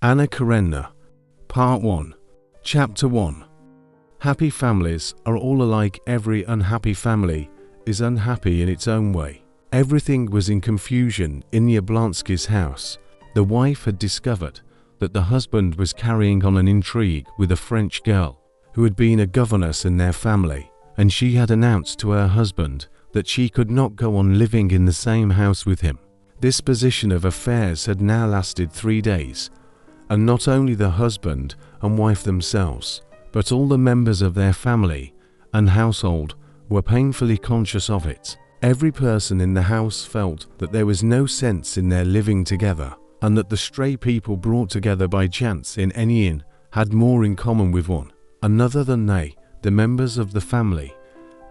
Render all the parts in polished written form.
Anna Karenina, Part 1, Chapter 1. Happy families are all alike. Every unhappy family is unhappy in its own way. Everything was in confusion in the Oblonsky's house. The wife had discovered that the husband was carrying on an intrigue with a French girl who had been a governess in their family, and she had announced to her husband that she could not go on living in the same house with him. This position of affairs had now lasted 3 days, and not only the husband and wife themselves, but all the members of their family and household were painfully conscious of it. Every person in the house felt that there was no sense in their living together, and that the stray people brought together by chance in any inn had more in common with one another than they, the members of the family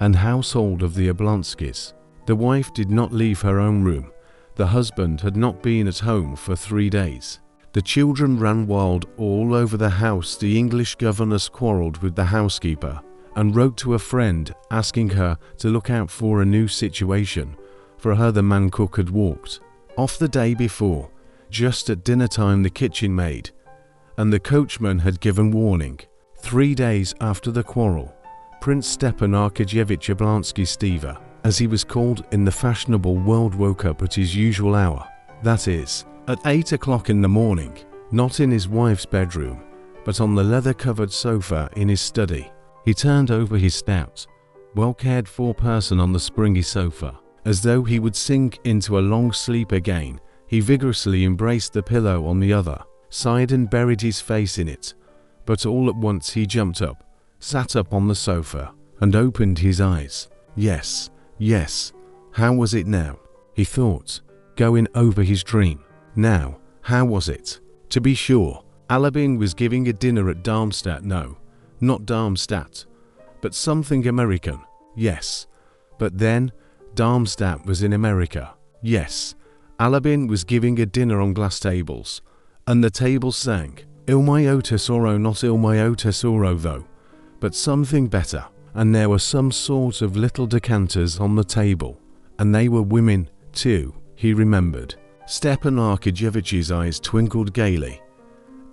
and household of the Oblonskys. The wife did not leave her own room. The husband had not been at home for 3 days. The children ran wild all over the house. The English governess quarreled with the housekeeper and wrote to a friend asking her to look out for a new situation for her. The man cook had walked off the day before, just at dinner time. The kitchen maid and the coachman had given warning. 3 days after the quarrel, Prince Stepan Arkadyevitch Oblonsky Steva, as he was called in the fashionable world, woke up at his usual hour, that is, at 8 o'clock in the morning, not in his wife's bedroom, but on the leather-covered sofa in his study. He turned over his stout, well-cared-for person on the springy sofa. As though he would sink into a long sleep again, he vigorously embraced the pillow on the other side and buried his face in it. But all at once he jumped up, sat up on the sofa, and opened his eyes. Yes, yes, how was it now? He thought, going over his dream. Now, how was it? To be sure, Alabin was giving a dinner at Darmstadt. No, not Darmstadt, but something American. Yes, but then Darmstadt was in America. Yes, Alabin was giving a dinner on glass tables, and the tables sang, Il mio tesoro, not Il mio tesoro though, but something better. And there were some sort of little decanters on the table, and they were women too, he remembered. Stepan Arkadyevitch's eyes twinkled gaily,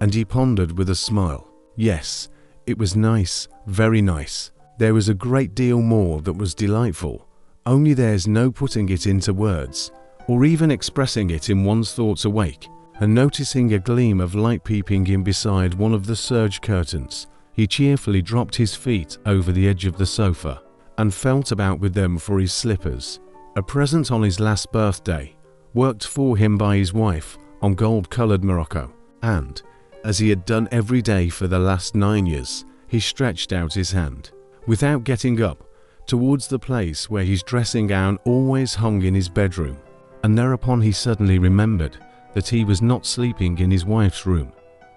and he pondered with a smile. Yes, it was nice, very nice. There was a great deal more that was delightful, only there's no putting it into words, or even expressing it in one's thoughts. Awake, and noticing a gleam of light peeping in beside one of the serge curtains, he cheerfully dropped his feet over the edge of the sofa and felt about with them for his slippers, a present on his last birthday, worked for him by his wife on gold-coloured morocco. And, as he had done every day for the last 9 years, he stretched out his hand, without getting up, towards the place where his dressing gown always hung in his bedroom. And thereupon he suddenly remembered that he was not sleeping in his wife's room,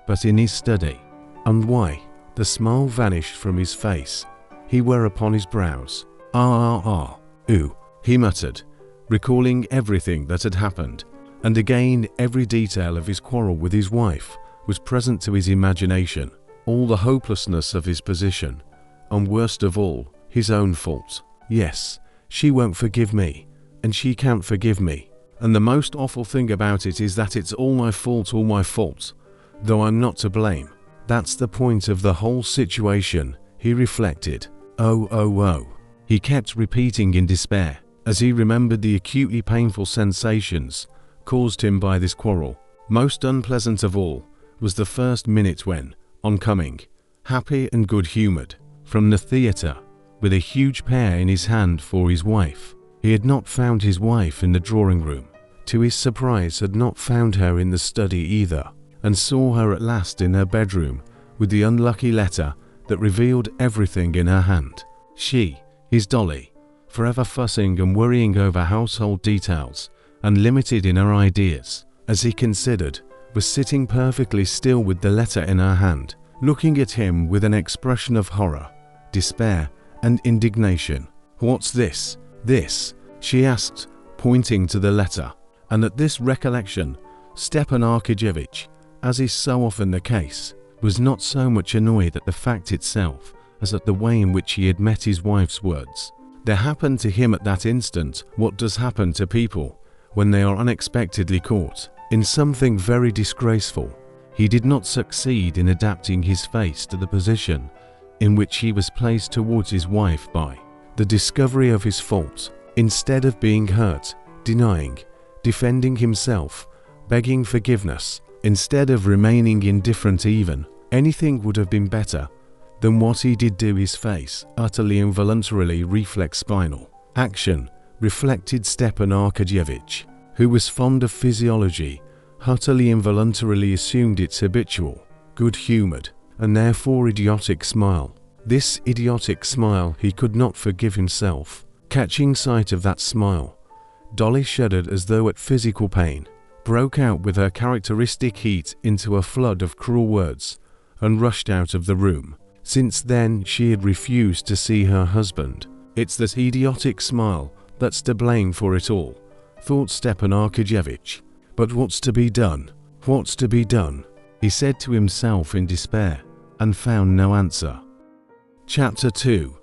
but in his study. And why? The smile vanished from his face. He were upon his brows. Ooh, he muttered, recalling everything that had happened, and again every detail of his quarrel with his wife was present to his imagination. All the hopelessness of his position, and worst of all, his own fault. Yes, she won't forgive me, and she can't forgive me. And the most awful thing about it is that it's all my fault, though I'm not to blame. That's the point of the whole situation, he reflected. Oh. He kept repeating in despair, as he remembered the acutely painful sensations caused him by this quarrel. Most unpleasant of all was the first minute when, on coming, happy and good-humoured, from the theatre, with a huge pear in his hand for his wife, he had not found his wife in the drawing-room. To his surprise, had not found her in the study either, and saw her at last in her bedroom with the unlucky letter that revealed everything in her hand. She, his Dolly, forever fussing and worrying over household details and limited in her ideas, as he considered, was sitting perfectly still with the letter in her hand, looking at him with an expression of horror, despair, and indignation. What's this? This? She asked, pointing to the letter. And at this recollection, Stepan Arkadyevitch, as is so often the case, was not so much annoyed at the fact itself as at the way in which he had met his wife's words. There happened to him at that instant what does happen to people when they are unexpectedly caught in something very disgraceful. He did not succeed in adapting his face to the position in which he was placed towards his wife by the discovery of his fault. Instead of being hurt, denying, defending himself, begging forgiveness, instead of remaining indifferent even, anything would have been better than what he did do. His face, utterly involuntarily reflex-spinal action, reflected Stepan Arkadyevitch, who was fond of physiology, utterly involuntarily assumed its habitual, good-humored, and therefore idiotic smile. This idiotic smile he could not forgive himself. Catching sight of that smile, Dolly shuddered as though at physical pain, broke out with her characteristic heat into a flood of cruel words, and rushed out of the room. Since then she had refused to see her husband. It's that idiotic smile that's to blame for it all, thought Stepan Arkadyevitch. But what's to be done? What's to be done? He said to himself in despair, and found no answer. Chapter 2.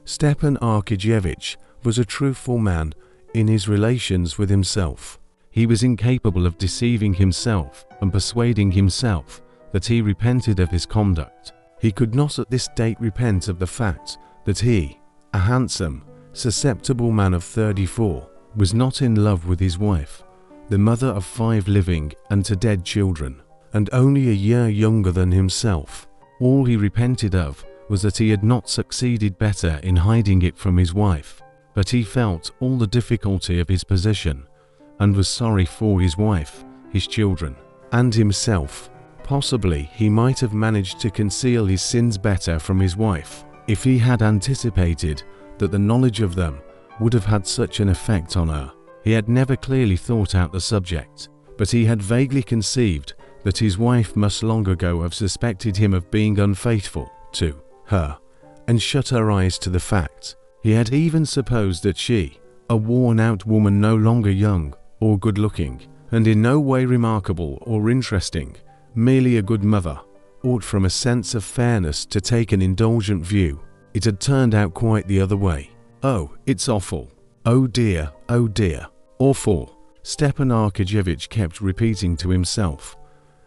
Stepan Arkadyevitch was a truthful man in his relations with himself. He was incapable of deceiving himself and persuading himself that he repented of his conduct. He could not at this date repent of the fact that he, a handsome, susceptible man of 34, was not in love with his wife, the mother of 5 living and 2 dead children, and only a year younger than himself. All he repented of was that he had not succeeded better in hiding it from his wife, but he felt all the difficulty of his position, and was sorry for his wife, his children, and himself. Possibly he might have managed to conceal his sins better from his wife, if he had anticipated that the knowledge of them would have had such an effect on her. He had never clearly thought out the subject, but he had vaguely conceived that his wife must long ago have suspected him of being unfaithful to her, and shut her eyes to the fact. He had even supposed that she, a worn-out woman no longer young or good-looking, and in no way remarkable or interesting, merely a good mother, ought from a sense of fairness to take an indulgent view. It had turned out quite the other way. Oh, it's awful. Oh dear, awful, Stepan Arkadyevitch kept repeating to himself,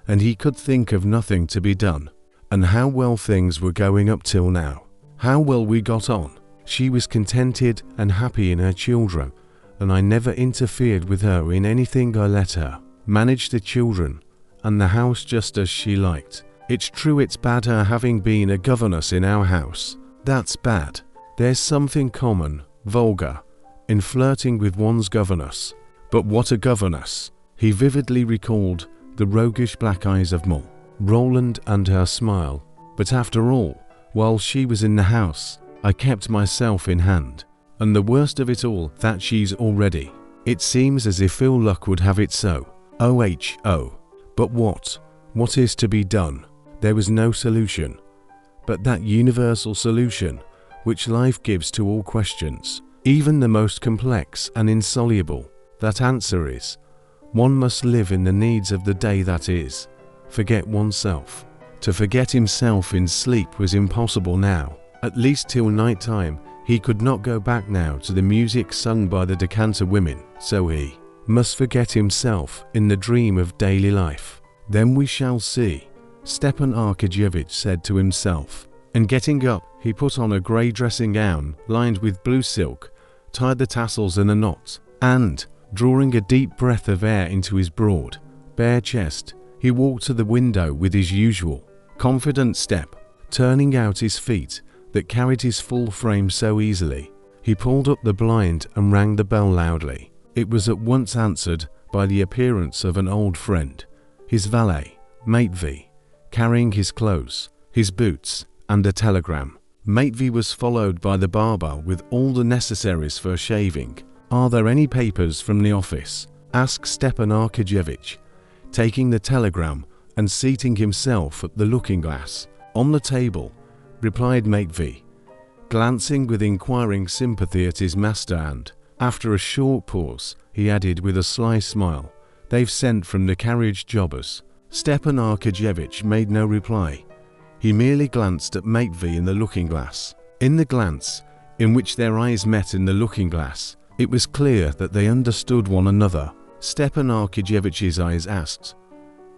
and he could think of nothing to be done. And how well things were going up till now. How well we got on. She was contented and happy in her children, and I never interfered with her in anything. I let her manage the children and the house just as she liked. It's true it's bad her having been a governess in our house. That's bad. There's something common, vulgar, in flirting with one's governess. But what a governess! He vividly recalled the roguish black eyes of Moll, Roland and her smile. But after all, while she was in the house, I kept myself in hand. And the worst of it all, that she's already. It seems as if ill luck would have it so. Oh. But what is to be done? There was no solution. But that universal solution, which life gives to all questions, even the most complex and insoluble. That answer is, one must live in the needs of the day, that is, forget oneself. To forget himself in sleep was impossible now, at least till night time. He could not go back now to the music sung by the decanter women, so he must forget himself in the dream of daily life. Then we shall see, Stepan Arkadyevitch said to himself, and getting up, he put on a grey dressing gown lined with blue silk, tied the tassels in a knot, and, drawing a deep breath of air into his broad, bare chest, he walked to the window with his usual confident step, turning out his feet that carried his full frame so easily. He pulled up the blind and rang the bell loudly. It was at once answered by the appearance of an old friend, his valet, Matvey, carrying his clothes, his boots, and a telegram. Matvey was followed by the barber with all the necessaries for shaving. "Are there any papers from the office?" asked Stepan Arkadyevitch, taking the telegram and seating himself at the looking-glass. "On the table," replied Matvey, glancing with inquiring sympathy at his master, and, after a short pause, he added with a sly smile, "They've sent from the carriage jobbers." Stepan Arkadyevitch made no reply. He merely glanced at Matvey in the looking-glass. In the glance in which their eyes met in the looking-glass, it was clear that they understood one another. Stepan Arkadyevitch's eyes asked,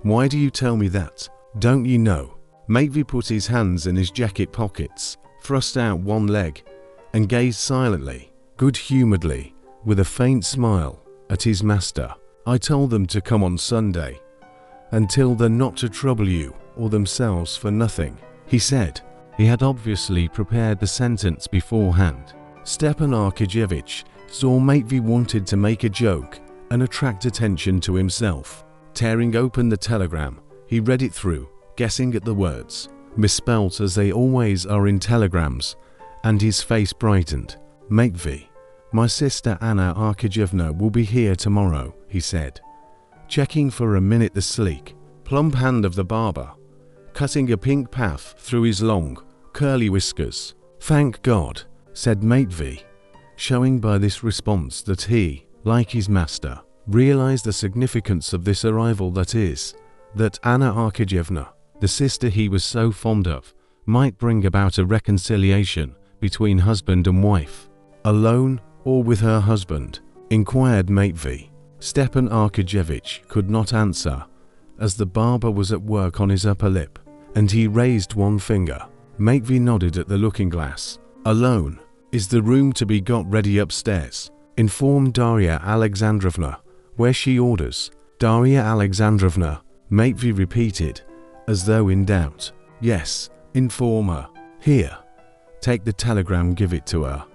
Why do you tell me that? Don't you know? Matvey put his hands in his jacket pockets, thrust out one leg, and gazed silently, good-humouredly, with a faint smile, at his master. I told them to come on Sunday, until then not to trouble you or themselves for nothing, he said. He had obviously prepared the sentence beforehand. Stepan Arkadyevitch saw Matvey wanted to make a joke and attract attention to himself. Tearing open the telegram, he read it through, guessing at the words, misspelt as they always are in telegrams, and his face brightened. Matvey, my sister Anna Arkadyevna will be here tomorrow, he said, checking for a minute the sleek, plump hand of the barber, cutting a pink path through his long, curly whiskers. Thank God, said Matvey, showing by this response that he, like his master, realized the significance of this arrival, that is, that Anna Arkadyevna, the sister he was so fond of, might bring about a reconciliation between husband and wife. Alone or with her husband? Inquired Matvey. Stepan Arkadyevitch could not answer, as the barber was at work on his upper lip, and he raised one finger. Matvey nodded at the looking-glass. Alone. Is the room to be got ready upstairs? Inform Darya Alexandrovna, where she orders. Darya Alexandrovna, Matvey repeated, as though in doubt. Yes, inform her. Here, take the telegram, give it to her,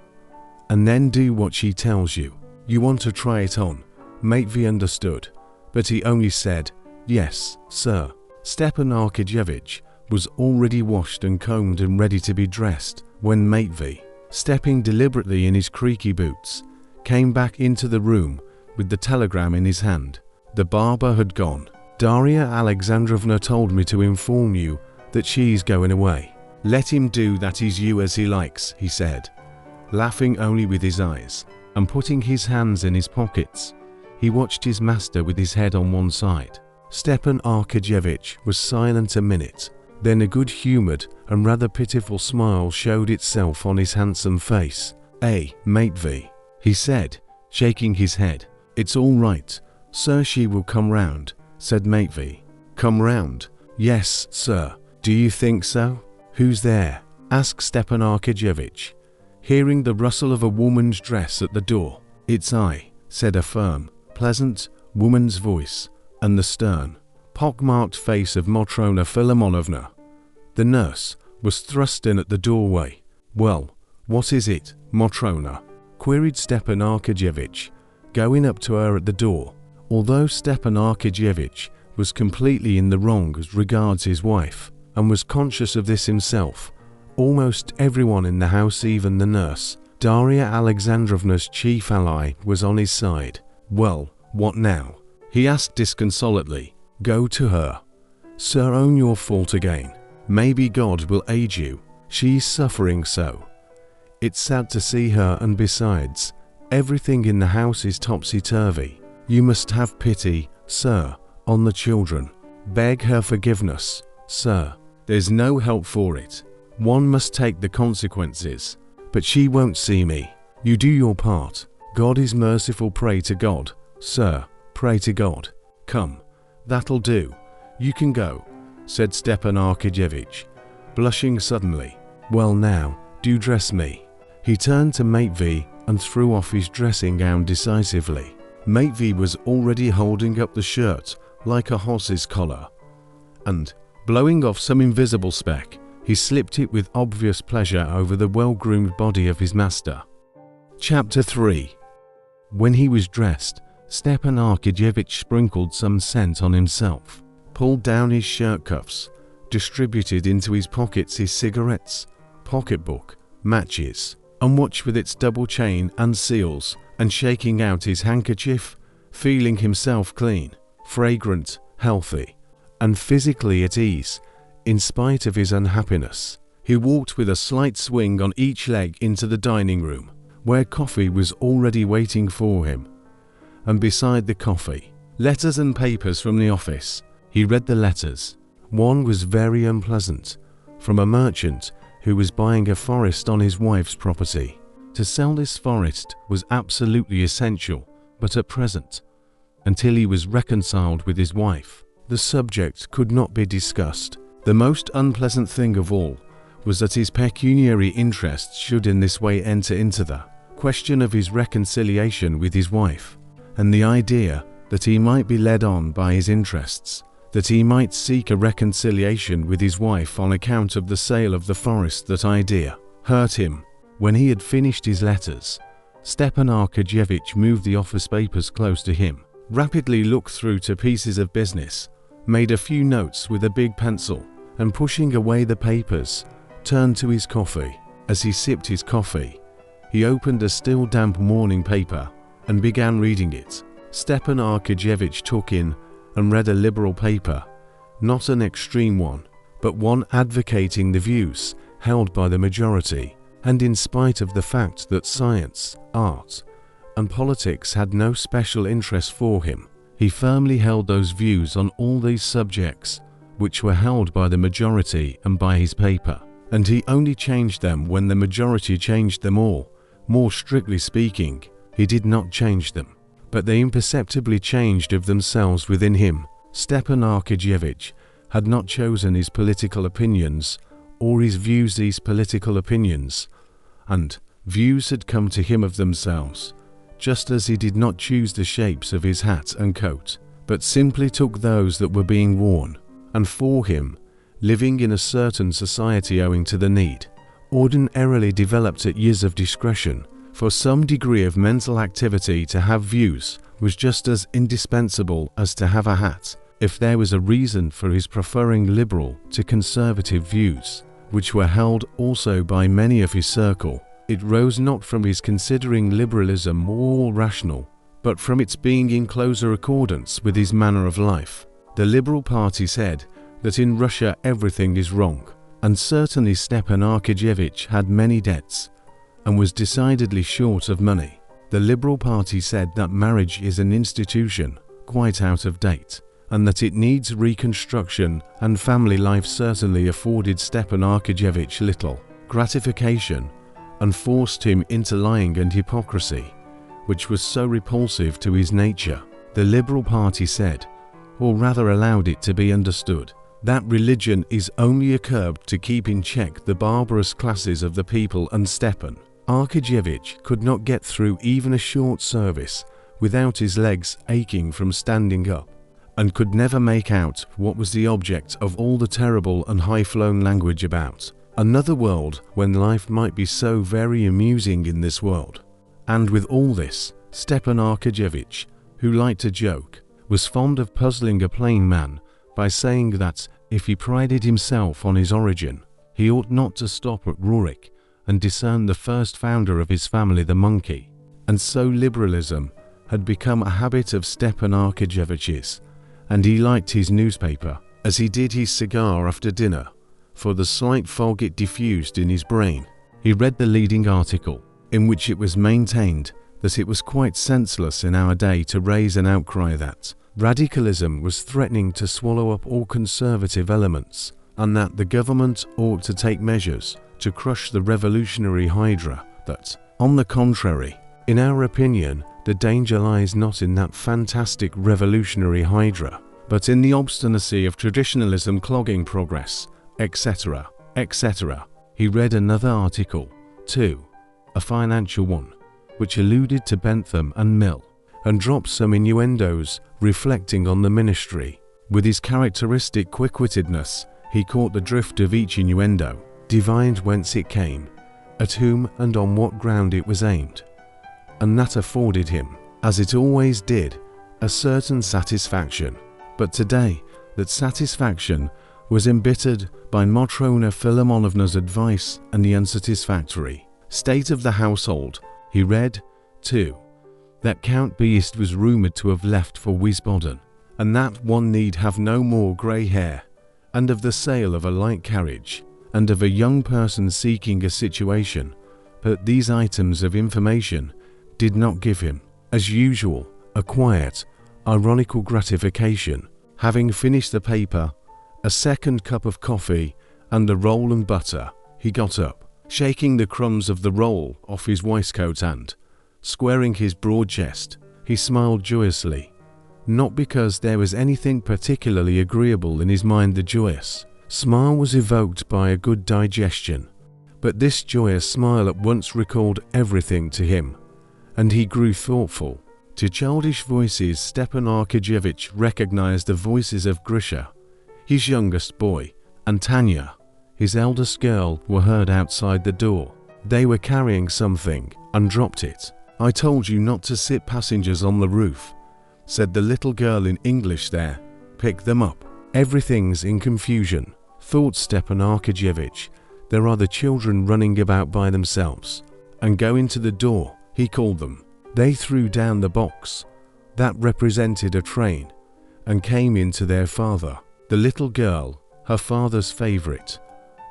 and then do what she tells you. You want to try it on? Matvey understood, but he only said, yes, sir. Stepan Arkadyevitch was already washed and combed and ready to be dressed when Matvey, stepping deliberately in his creaky boots, came back into the room with the telegram in his hand. The barber had gone. Darya Alexandrovna told me to inform you that she's going away. Let him do that is you as he likes, he said, laughing only with his eyes, and putting his hands in his pockets. He watched his master with his head on one side. Stepan Arkadyevitch was silent a minute. Then a good-humoured and rather pitiful smile showed itself on his handsome face. Matvey, he said, shaking his head. It's all right, sir, she will come round, said Matvey. Come round? Yes, sir. Do you think so? Who's there? Asked Stepan Arkadyevitch, hearing the rustle of a woman's dress at the door. It's I, said a firm, pleasant woman's voice, and the stern, pockmarked face of Matrona Filimonovna. The nurse was thrust in at the doorway. Well, what is it, Matrona? Queried Stepan Arkadyevitch, going up to her at the door. Although Stepan Arkadyevitch was completely in the wrong as regards his wife, and was conscious of this himself, almost everyone in the house, even the nurse, Darya Alexandrovna's chief ally, was on his side. Well, what now? He asked disconsolately. Go to her. Sir, own your fault again. Maybe God will aid you. She's suffering so. It's sad to see her, and besides, everything in the house is topsy-turvy. You must have pity, sir, on the children. Beg her forgiveness, sir. There's no help for it. One must take the consequences. But she won't see me. You do your part. God is merciful. Pray to God, sir. Pray to God. Come. That'll do. You can go, said Stepan Arkadyevitch, blushing suddenly. Well now, do dress me. He turned to Matvey and threw off his dressing gown decisively. Matvey was already holding up the shirt like a horse's collar, and, blowing off some invisible speck, he slipped it with obvious pleasure over the well-groomed body of his master. Chapter 3. When he was dressed, Stepan Arkadyevitch sprinkled some scent on himself, pulled down his shirt cuffs, distributed into his pockets his cigarettes, pocketbook, matches, and watch with its double chain and seals, and shaking out his handkerchief, feeling himself clean, fragrant, healthy, and physically at ease, in spite of his unhappiness. He walked with a slight swing on each leg into the dining room, where coffee was already waiting for him. And beside the coffee, letters and papers from the office. He read the letters. One was very unpleasant, from a merchant who was buying a forest on his wife's property. To sell this forest was absolutely essential, but at present, until he was reconciled with his wife, the subject could not be discussed. The most unpleasant thing of all was that his pecuniary interests should in this way enter into the question of his reconciliation with his wife, and the idea that he might be led on by his interests, that he might seek a reconciliation with his wife on account of the sale of the forest, that idea hurt him. When he had finished his letters, Stepan Arkadyevitch moved the office papers close to him, rapidly looked through to pieces of business, made a few notes with a big pencil, and pushing away the papers, turned to his coffee. As he sipped his coffee, he opened a still damp morning paper and began reading it. Stepan Arkadyevitch took in and read a liberal paper, not an extreme one, but one advocating the views held by the majority, and in spite of the fact that science, art, and politics had no special interest for him, he firmly held those views on all these subjects which were held by the majority and by his paper, and he only changed them when the majority changed them all. More strictly speaking, he did not change them, but they imperceptibly changed of themselves within him. Stepan Arkadyevitch had not chosen his political opinions or his views these political opinions, and views had come to him of themselves, just as he did not choose the shapes of his hat and coat, but simply took those that were being worn, and for him, living in a certain society owing to the need, ordinarily developed at years of discretion, for some degree of mental activity to have views was just as indispensable as to have a hat. If there was a reason for his preferring liberal to conservative views, which were held also by many of his circle, it rose not from his considering liberalism more rational, but from its being in closer accordance with his manner of life. The Liberal Party said that in Russia everything is wrong, and certainly Stepan Arkadyevitch had many debts and was decidedly short of money. The Liberal Party said that marriage is an institution quite out of date, and that it needs reconstruction, and family life certainly afforded Stepan Arkadyevitch little gratification and forced him into lying and hypocrisy, which was so repulsive to his nature. The Liberal Party said, or rather allowed it to be understood, that religion is only a curb to keep in check the barbarous classes of the people, and Stepan Arkadyevitch could not get through even a short service without his legs aching from standing up, and could never make out what was the object of all the terrible and high-flown language about another world, when life might be so very amusing in this world. And with all this, Stepan Arkadyevitch, who liked a joke, was fond of puzzling a plain man by saying that if he prided himself on his origin, he ought not to stop at Rurik and discern the first founder of his family, the monkey. And so liberalism had become a habit of Stepan Arkadyevitch's, and he liked his newspaper as he did his cigar after dinner, for the slight fog it diffused in his brain. He read the leading article, in which it was maintained that it was quite senseless in our day to raise an outcry that radicalism was threatening to swallow up all conservative elements, and that the government ought to take measures to crush the revolutionary hydra, that, on the contrary, in our opinion, the danger lies not in that fantastic revolutionary hydra, but in the obstinacy of traditionalism clogging progress, etc., etc. He read another article, too, a financial one, which alluded to Bentham and Mill, and dropped some innuendos reflecting on the ministry. With his characteristic quick-wittedness, he caught the drift of each innuendo, divined whence it came, at whom and on what ground it was aimed, and that afforded him, as it always did, a certain satisfaction. But today, that satisfaction was embittered by Matrona Philomonovna's advice and the unsatisfactory state of the household. He read, too, that Count Beist was rumoured to have left for Wiesbaden, and that one need have no more grey hair, and of the sale of a light carriage, and of a young person seeking a situation. But these items of information did not give him, as usual, a quiet, ironical gratification. Having finished the paper, a second cup of coffee, and a roll and butter, he got up, shaking the crumbs of the roll off his waistcoat, and, squaring his broad chest, he smiled joyously. not because there was anything particularly agreeable in his mind. The joyous smile was evoked by a good digestion, but this joyous smile at once recalled everything to him, and he grew thoughtful. To childish voices, Stepan Arkadyevitch recognized the voices of Grisha, his youngest boy, and Tanya, his eldest girl, were heard outside the door. They were carrying something and dropped it. "I told you not to sit passengers on the roof," said the little girl in English there. "Pick them up." "Everything's in confusion," thought Stepan Arkadyevitch. "There are the children running about by themselves." "And go into the door," he called them. They threw down the box that represented a train and came in to their father. The little girl, her father's favorite,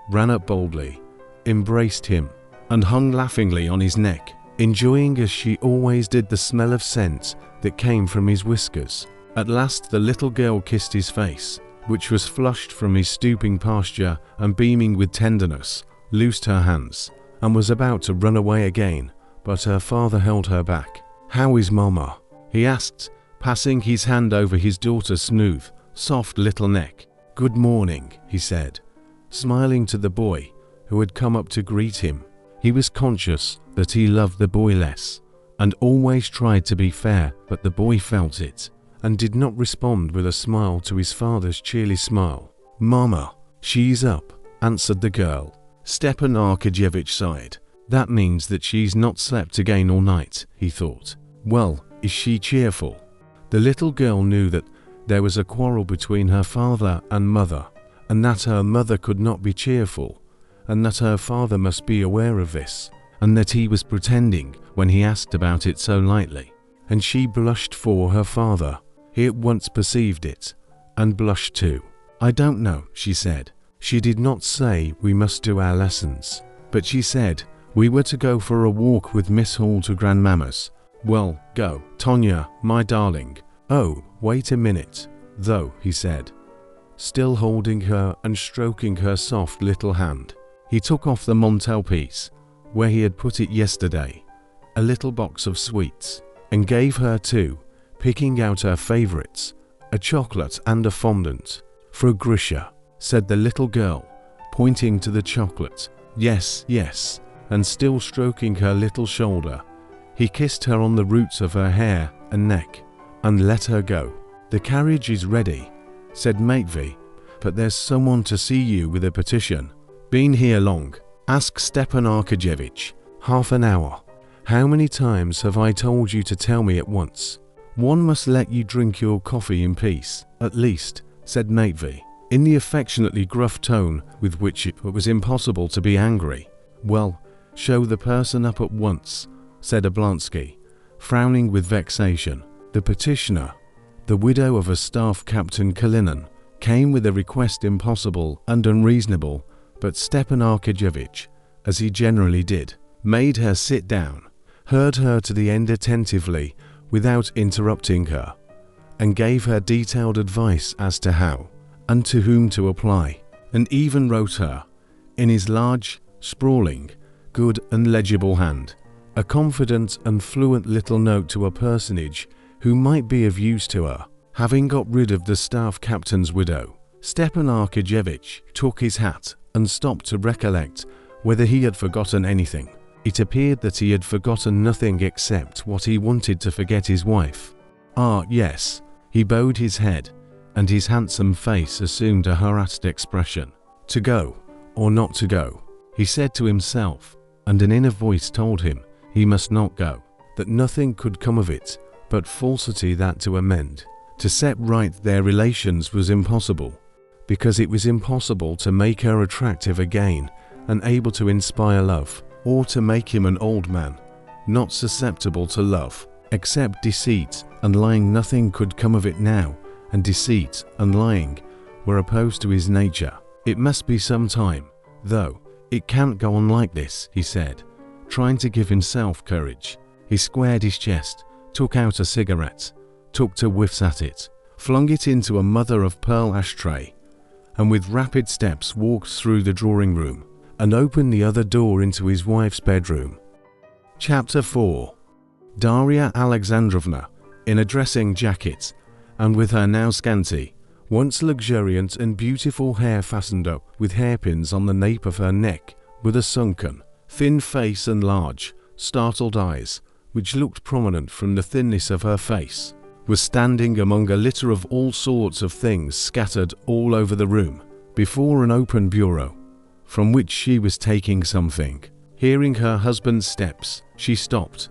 ran up boldly, embraced him, and hung laughingly on his neck, enjoying as she always did the smell of scent that came from his whiskers. At last the little girl kissed his face, which was flushed from his stooping posture, and beaming with tenderness, loosed her hands, and was about to run away again, but her father held her back. "How is Mama?" he asked, passing his hand over his daughter's smooth, soft little neck. "Good morning," he said, smiling to the boy who had come up to greet him. He was conscious that he loved the boy less, and always tried to be fair, but the boy felt it, and did not respond with a smile to his father's cheery smile. "Mama, she's up," answered the girl. Stepan Arkadyevitch sighed. "That means that she's not slept again all night," he thought. "Well, is she cheerful?" The little girl knew that there was a quarrel between her father and mother, and that her mother could not be cheerful, and that her father must be aware of this, and that he was pretending when he asked about it so lightly. And she blushed for her father. He at once perceived it, and blushed too. "I don't know," she said. She did not say we must do our lessons, but she said we were to go for a walk with Miss Hall to Grandmamma's. "Well, go, Tonya, my darling." "Oh, wait a minute, though," he said, still holding her and stroking her soft little hand. He took off the mantelpiece, where he had put it yesterday, a little box of sweets, and gave her two, picking out her favorites, a chocolate and a fondant. "For Grisha," said the little girl, pointing to the chocolate. "Yes, yes," and still stroking her little shoulder, he kissed her on the roots of her hair and neck, and let her go. "The carriage is ready," said Matvey, "but there's someone to see you with a petition." "Been here long?" asked Stepan Arkadyevitch. "Half an hour." "How many times have I told you to tell me at once?" "One must let you drink your coffee in peace, at least," said Matvey, in the affectionately gruff tone with which it was impossible to be angry. "Well, show the person up at once," said Oblonsky, frowning with vexation. The petitioner, the widow of a staff captain Kalinin, came with a request impossible and unreasonable, but Stepan Arkadyevitch, as he generally did, made her sit down, heard her to the end attentively without interrupting her, and gave her detailed advice as to how and to whom to apply, and even wrote her, in his large, sprawling, good and legible hand, a confident and fluent little note to a personage who might be of use to her. Having got rid of the staff captain's widow, Stepan Arkadyevitch took his hat and stopped to recollect whether he had forgotten anything. It appeared that he had forgotten nothing except what he wanted to forget: his wife. "Ah, yes." He bowed his head, and his handsome face assumed a harassed expression. "To go, or not to go," he said to himself, and an inner voice told him he must not go, that nothing could come of it but falsity that to amend, to set right their relations was impossible, because it was impossible to make her attractive again and able to inspire love, or to make him an old man, not susceptible to love, except deceit and lying. Nothing could come of it now, and deceit and lying were opposed to his nature. "It must be some time, though. It can't go on like this," he said, trying to give himself courage. He squared his chest, took out a cigarette, took 2 whiffs at it, flung it into a mother-of-pearl ashtray, and with rapid steps walked through the drawing room and opened the other door into his wife's bedroom. Chapter 4. Darya Alexandrovna, in a dressing jacket and with her now scanty, once luxuriant and beautiful hair fastened up with hairpins on the nape of her neck, with a sunken, thin face and large, startled eyes, which looked prominent from the thinness of her face, was standing among a litter of all sorts of things scattered all over the room, before an open bureau, from which she was taking something. Hearing her husband's steps, she stopped,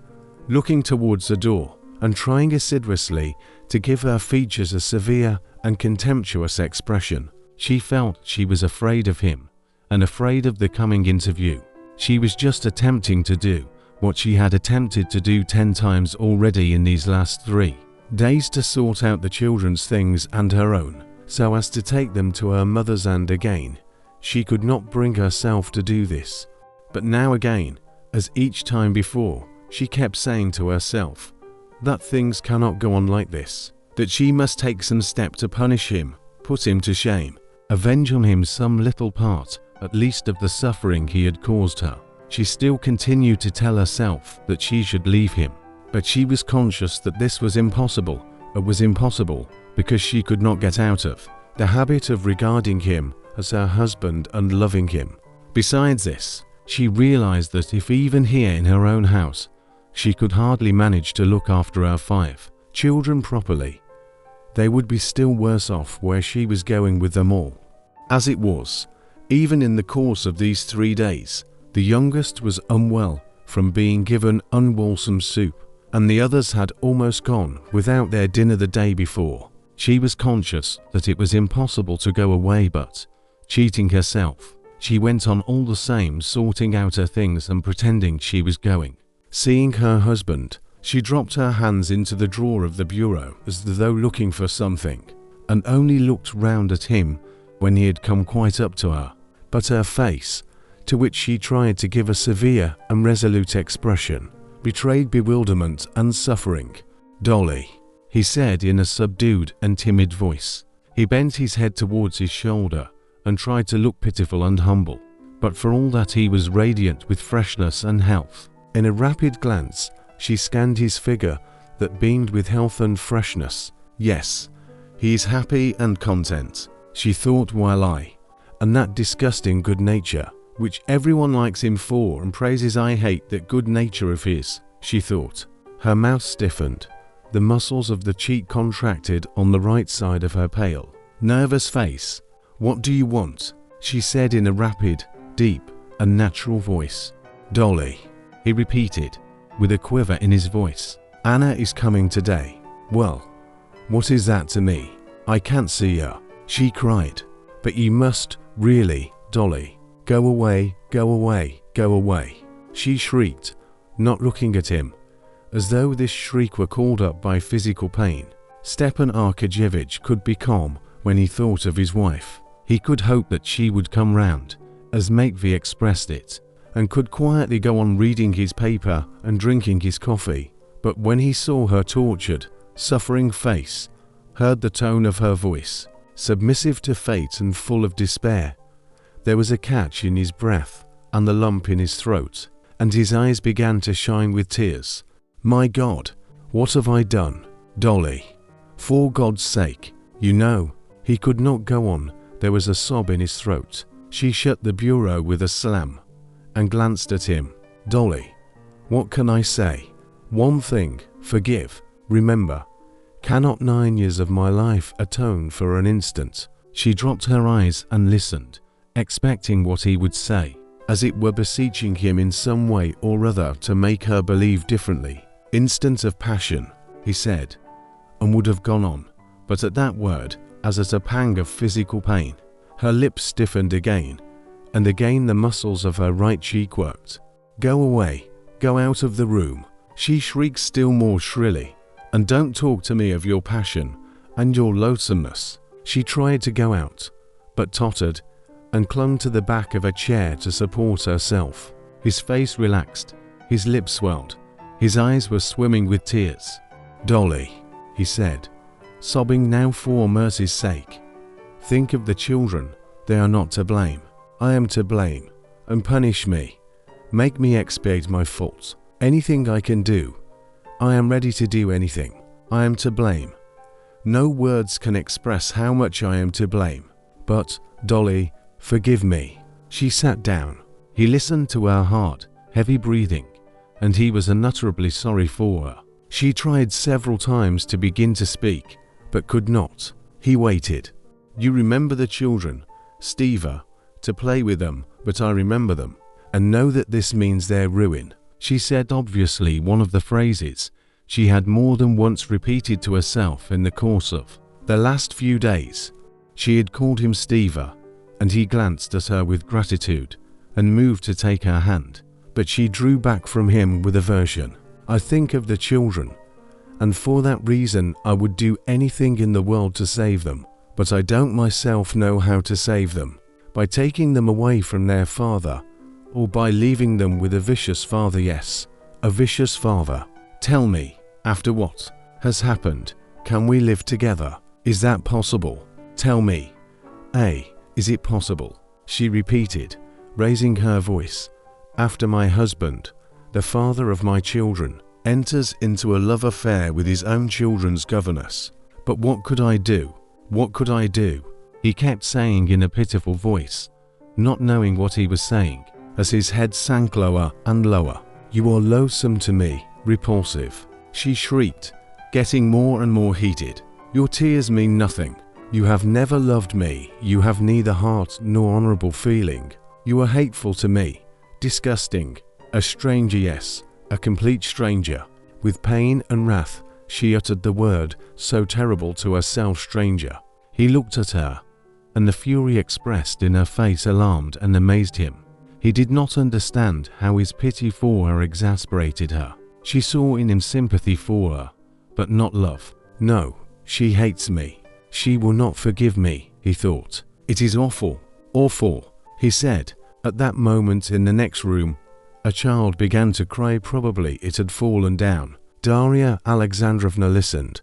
looking towards the door, and trying assiduously to give her features a severe and contemptuous expression. She felt she was afraid of him, and afraid of the coming interview. She was just attempting to do what she had attempted to do 10 times already in these last 3 days, to sort out the children's things and her own, so as to take them to her mother's, and again, she could not bring herself to do this. But now again, as each time before, she kept saying to herself that things cannot go on like this, that she must take some step to punish him, put him to shame, avenge on him some little part, at least, of the suffering he had caused her. She still continued to tell herself that she should leave him, but she was conscious that this was impossible. It was impossible because she could not get out of the habit of regarding him as her husband and loving him. Besides this, she realized that if even here in her own house she could hardly manage to look after her 5 children properly, they would be still worse off where she was going with them all. As it was, even in the course of these 3 days, the youngest was unwell from being given unwholesome soup, and the others had almost gone without their dinner the day before. She was conscious that it was impossible to go away, but, cheating herself, she went on all the same, sorting out her things and pretending she was going. Seeing her husband, she dropped her hands into the drawer of the bureau as though looking for something, and only looked round at him when he had come quite up to her. But her face, to which she tried to give a severe and resolute expression, betrayed bewilderment and suffering. "Dolly," he said in a subdued and timid voice. He bent his head towards his shoulder and tried to look pitiful and humble, but for all that he was radiant with freshness and health. In a rapid glance, she scanned his figure that beamed with health and freshness. "Yes, he is happy and content," she thought, while and that disgusting good nature, which everyone likes him for and praises, I hate that good nature of his," she thought. Her mouth stiffened, the muscles of the cheek contracted on the right side of her pale, nervous face. "What do you want?" she said in a rapid, deep, and natural voice. "Dolly," he repeated, with a quiver in his voice. "Anna is coming today." "Well, what is that to me? I can't see her," she cried. "But you must, really, Dolly. Go away, go away, go away," she shrieked, not looking at him, as though this shriek were called up by physical pain. Stepan Arkadyevitch could be calm when he thought of his wife. He could hope that she would come round, as Matvey expressed it, and could quietly go on reading his paper and drinking his coffee. But when he saw her tortured, suffering face, heard the tone of her voice, submissive to fate and full of despair, there was a catch in his breath and the lump in his throat, and his eyes began to shine with tears. "My God, what have I done? Dolly, for God's sake, you know." He could not go on. There was a sob in his throat. She shut the bureau with a slam and glanced at him. "Dolly, what can I say? One thing, forgive, remember. Cannot 9 years of my life atone for an instant?" She dropped her eyes and listened, expecting what he would say, as it were beseeching him in some way or other to make her believe differently. "Instant of passion," he said, and would have gone on, but at that word, as at a pang of physical pain, her lips stiffened again, and again the muscles of her right cheek worked. "Go away, go out of the room," she shrieked still more shrilly, "and don't talk to me of your passion and your loathsomeness." She tried to go out, but tottered and clung to the back of a chair to support herself. His face relaxed, his lips swelled, his eyes were swimming with tears. "Dolly," he said, sobbing now, "for mercy's sake, think of the children. They are not to blame. I am to blame, and punish me. Make me expiate my faults. Anything I can do. I am ready to do anything. I am to blame. No words can express how much I am to blame. But, Dolly, forgive me." She sat down. He listened to her hard, heavy breathing, and he was unutterably sorry for her. She tried several times to begin to speak, but could not. He waited. "You remember the children, Steva, to play with them, but I remember them, and know that this means their ruin," she said, obviously one of the phrases she had more than once repeated to herself in the course of the last few days. She had called him Steva, and he glanced at her with gratitude and moved to take her hand, but she drew back from him with aversion. "I think of the children, and for that reason I would do anything in the world to save them, but I don't myself know how to save them. By taking them away from their father, or by leaving them with a vicious father. Yes, a vicious father. Tell me, after what has happened, can we live together? Is that possible? Tell me. Is it possible?" she repeated, raising her voice. "After my husband, the father of my children, enters into a love affair with his own children's governess. But what could I do? What could I do?" he kept saying in a pitiful voice, not knowing what he was saying, as his head sank lower and lower. "You are loathsome to me, repulsive," she shrieked, getting more and more heated. "Your tears mean nothing. You have never loved me. You have neither heart nor honorable feeling. You are hateful to me, disgusting, a stranger, yes, a complete stranger." With pain and wrath, she uttered the word so terrible to herself, stranger. He looked at her, and the fury expressed in her face alarmed and amazed him. He did not understand how his pity for her exasperated her. She saw in him sympathy for her, but not love. "No, she hates me. She will not forgive me," he thought. "It is awful, awful," he said. At that moment in the next room, a child began to cry. Probably it had fallen down. Darya Alexandrovna listened,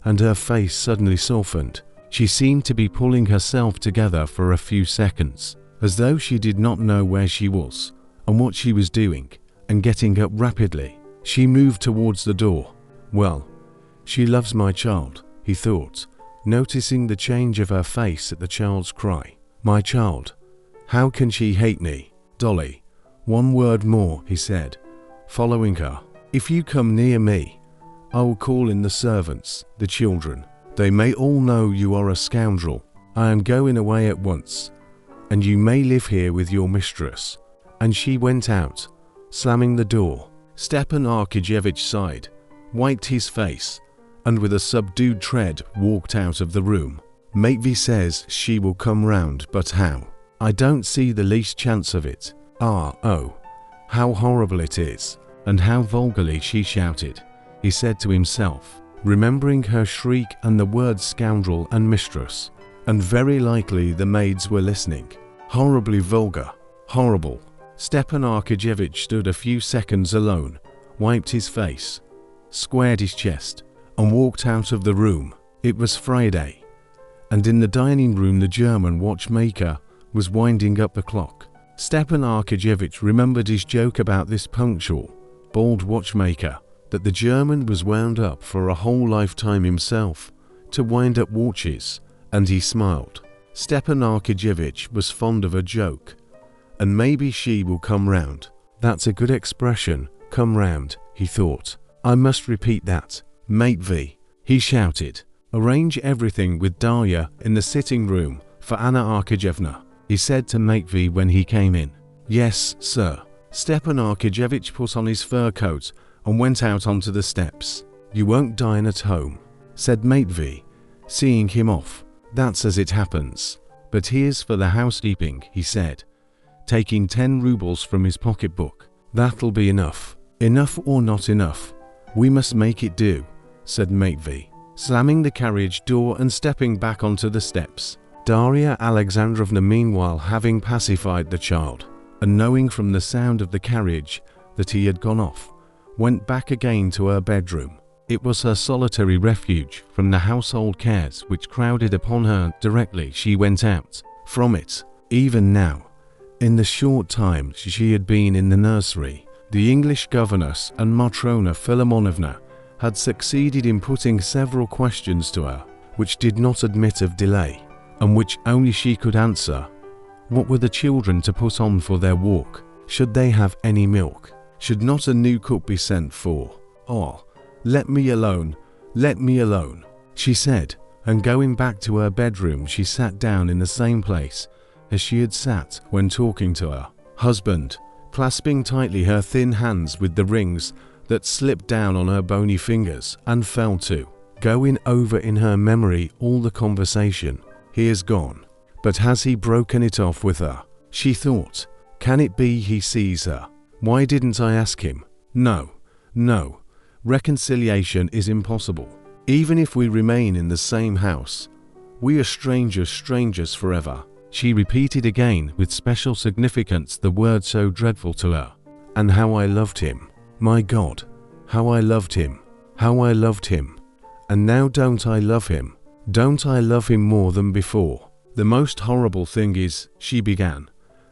and her face suddenly softened. She seemed to be pulling herself together for a few seconds, as though she did not know where she was and what she was doing, and getting up rapidly, she moved towards the door. "Well, she loves my child," he thought, noticing the change of her face at the child's cry. "My child. How can she hate me? Dolly, one word more," he said, following her. "If you come near me, I will call in the servants, the children. They may all know you are a scoundrel. I am going away at once, and you may live here with your mistress." And she went out, slamming the door. Stepan Arkadyevitch sighed, wiped his face, and with a subdued tread walked out of the room. "Matvey says she will come round, but how? I don't see the least chance of it. Oh, how horrible it is, and how vulgarly she shouted," he said to himself, remembering her shriek and the words scoundrel and mistress. And very likely the maids were listening. Horribly vulgar, horrible. Stepan Arkadyevitch stood a few seconds alone, wiped his face, squared his chest, and walked out of the room. It was Friday, and in the dining room the German watchmaker was winding up the clock. Stepan Arkadyevitch remembered his joke about this punctual, bald watchmaker, that the German was wound up for a whole lifetime himself to wind up watches, and he smiled. Stepan Arkadyevitch was fond of a joke. "And maybe she will come round. That's a good expression, come round," he thought. "I must repeat that. Matvey," he shouted, "arrange everything with Darya in the sitting room for Anna Arkadyevna," he said to Matvey when he came in. "Yes, sir." Stepan Arkadyevitch put on his fur coat and went out onto the steps. "You won't dine at home," said Matvey, seeing him off. "That's as it happens. But here's for the housekeeping," he said, taking 10 rubles from his pocketbook. "That'll be enough." "Enough or not enough, we must make it do," said Matvey, slamming the carriage door and stepping back onto the steps. Darya Alexandrovna, meanwhile, having pacified the child, and knowing from the sound of the carriage that he had gone off, went back again to her bedroom. It was her solitary refuge from the household cares which crowded upon her directly she went out from it. Even now, in the short time she had been in the nursery, the English governess and Matrona Philomonovna had succeeded in putting several questions to her, which did not admit of delay, and which only she could answer. What were the children to put on for their walk? Should they have any milk? Should not a new cook be sent for? Oh, let me alone, she said, and going back to her bedroom she sat down in the same place as she had sat when talking to her husband, clasping tightly her thin hands with the rings that slipped down on her bony fingers and fell to, going over in her memory all the conversation. He is gone, but has he broken it off with her? She thought, can it be he sees her? Why didn't I ask him? No, reconciliation is impossible. Even if we remain in the same house, we are strangers forever. She repeated again with special significance the word so dreadful to her. And how I loved him. My God, how I loved him. And now don't I love him? Don't I love him more than before? The most horrible thing is, she began,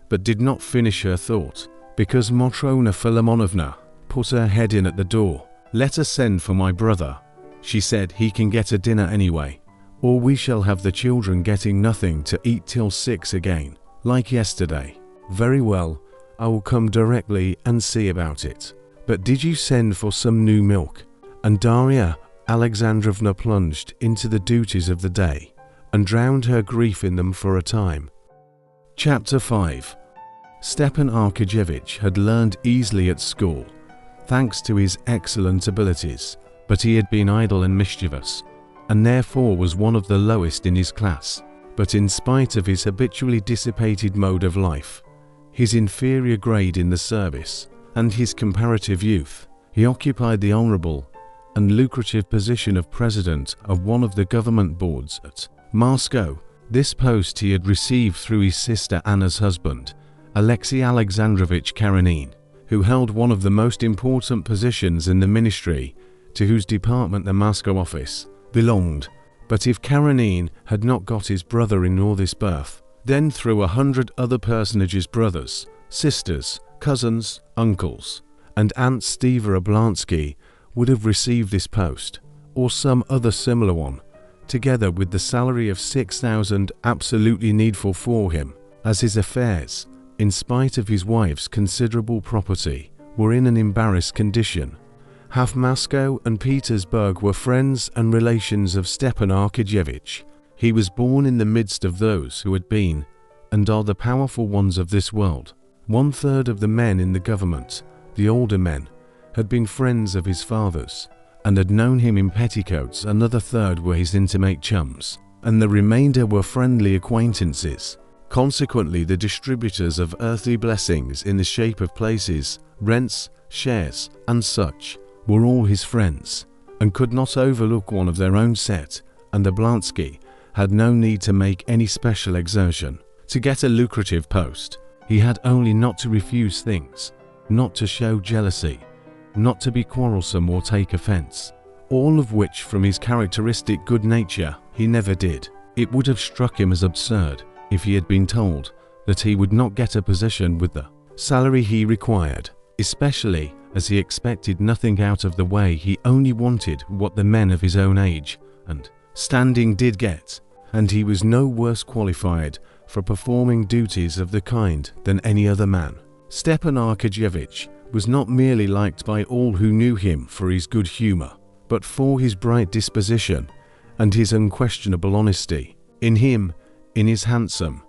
but did not finish her thought, because Matrona Philomonovna put her head in at the door. Let us send for my brother. She said, he can get a dinner anyway, or we shall have the children getting nothing to eat till 6 again, like yesterday. Very well, I will come directly and see about it. But did you send for some new milk? And Darya Alexandrovna plunged into the duties of the day and drowned her grief in them for a time. Chapter 5. Stepan Arkadyevitch had learned easily at school, thanks to his excellent abilities, but he had been idle and mischievous, and therefore was one of the lowest in his class. But in spite of his habitually dissipated mode of life, his inferior grade in the service, and his comparative youth, he occupied the honorable and lucrative position of president of one of the government boards at Moscow. This post he had received through his sister Anna's husband, Alexey Alexandrovich Karenin, who held one of the most important positions in the ministry to whose department the Moscow office belonged. But if Karenin had not got his brother-in-law this birth, then through 100 other personages, brothers, sisters, cousins, uncles, and Aunt Steva Oblansky would have received this post, or some other similar one, together with the salary of 6,000 absolutely needful for him, as his affairs, in spite of his wife's considerable property, were in an embarrassed condition. Half Moscow and Petersburg were friends and relations of Stepan Arkadyevitch. He was born in the midst of those who had been, and are the powerful ones of this world. 1/3 of the men in the government, the older men, had been friends of his father's, and had known him in petticoats. Another third were his intimate chums, and the remainder were friendly acquaintances. Consequently, the distributors of earthly blessings in the shape of places, rents, shares, and such, were all his friends, and could not overlook one of their own set, and Oblansky had no need to make any special exertion to get a lucrative post. He had only not to refuse things, not to show jealousy, not to be quarrelsome or take offense, all of which from his characteristic good nature he never did. It would have struck him as absurd if he had been told that he would not get a position with the salary he required, especially as he expected nothing out of the way. He only wanted what the men of his own age and standing did get, and he was no worse qualified for performing duties of the kind than any other man. Stepan Arkadyevitch was not merely liked by all who knew him for his good humor, but for his bright disposition and his unquestionable honesty. In him, in his handsome,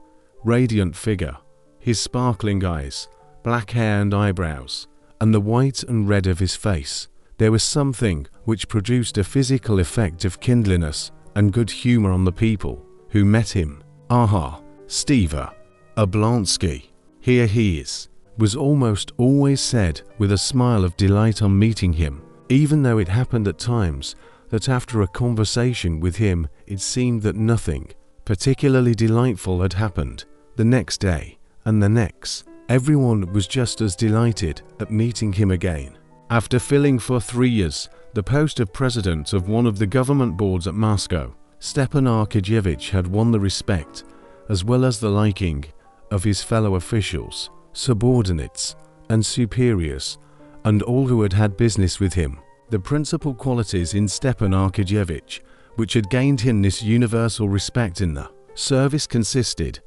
radiant figure, his sparkling eyes, black hair and eyebrows, and the white and red of his face, there was something which produced a physical effect of kindliness and good humor on the people who met him. Aha, Steva Oblansky, here he is, was almost always said with a smile of delight on meeting him, even though it happened at times that after a conversation with him it seemed that nothing particularly delightful had happened. The next day and the next, everyone was just as delighted at meeting him again. After filling for 3 years the post of president of one of the government boards at Moscow, Stepan Arkadyevitch had won the respect as well as the liking of his fellow officials, subordinates, and superiors, and all who had had business with him. The principal qualities in Stepan Arkadyevitch which had gained him this universal respect in the service consisted,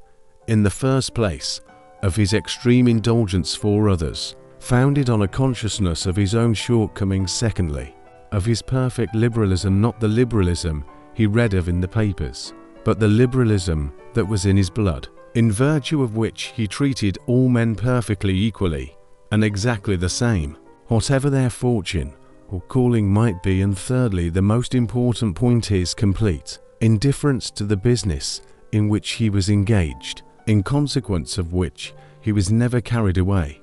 in the first place, of his extreme indulgence for others, founded on a consciousness of his own shortcomings; secondly, of his perfect liberalism, not the liberalism he read of in the papers, but the liberalism that was in his blood, in virtue of which he treated all men perfectly equally and exactly the same, whatever their fortune or calling might be; and thirdly, the most important point is complete indifference to the business in which he was engaged, in consequence of which he was never carried away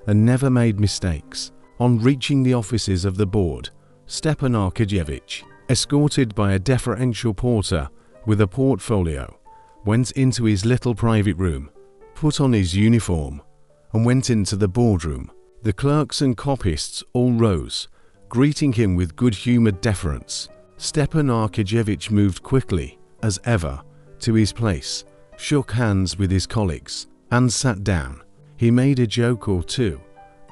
and never made mistakes. On reaching the offices of the board, Stepan Arkadyevitch, escorted by a deferential porter with a portfolio, went into his little private room, put on his uniform, and went into the boardroom. The clerks and copyists all rose, greeting him with good-humored deference. Stepan Arkadyevitch moved quickly, as ever, to his place, shook hands with his colleagues, and sat down. He made a joke or two,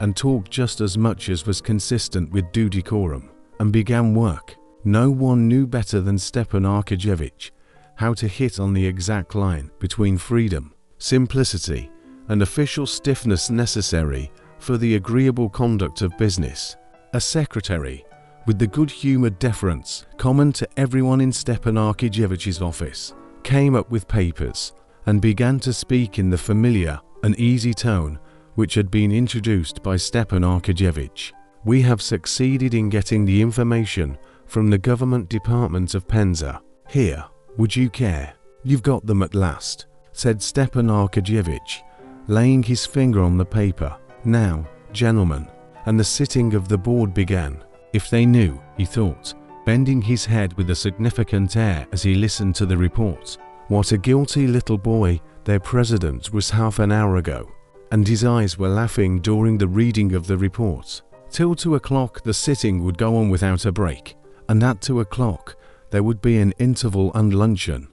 and talked just as much as was consistent with due decorum, and began work. No one knew better than Stepan Arkadyevitch how to hit on the exact line between freedom, simplicity, and official stiffness necessary for the agreeable conduct of business. A secretary, with the good-humored deference common to everyone in Stepan Arkadyevitch's office, came up with papers and began to speak in the familiar and easy tone which had been introduced by Stepan Arkadyevitch. "We have succeeded in getting the information from the government department of Penza. Here, would you care? You've got them at last," said Stepan Arkadyevitch, laying his finger on the paper. "Now, gentlemen," and the sitting of the board began. "If they knew," he thought, bending his head with a significant air as he listened to the report, "what a guilty little boy their president was half an hour ago." And his eyes were laughing during the reading of the report. Till 2 o'clock the sitting would go on without a break, and at 2 o'clock there would be an interval and luncheon.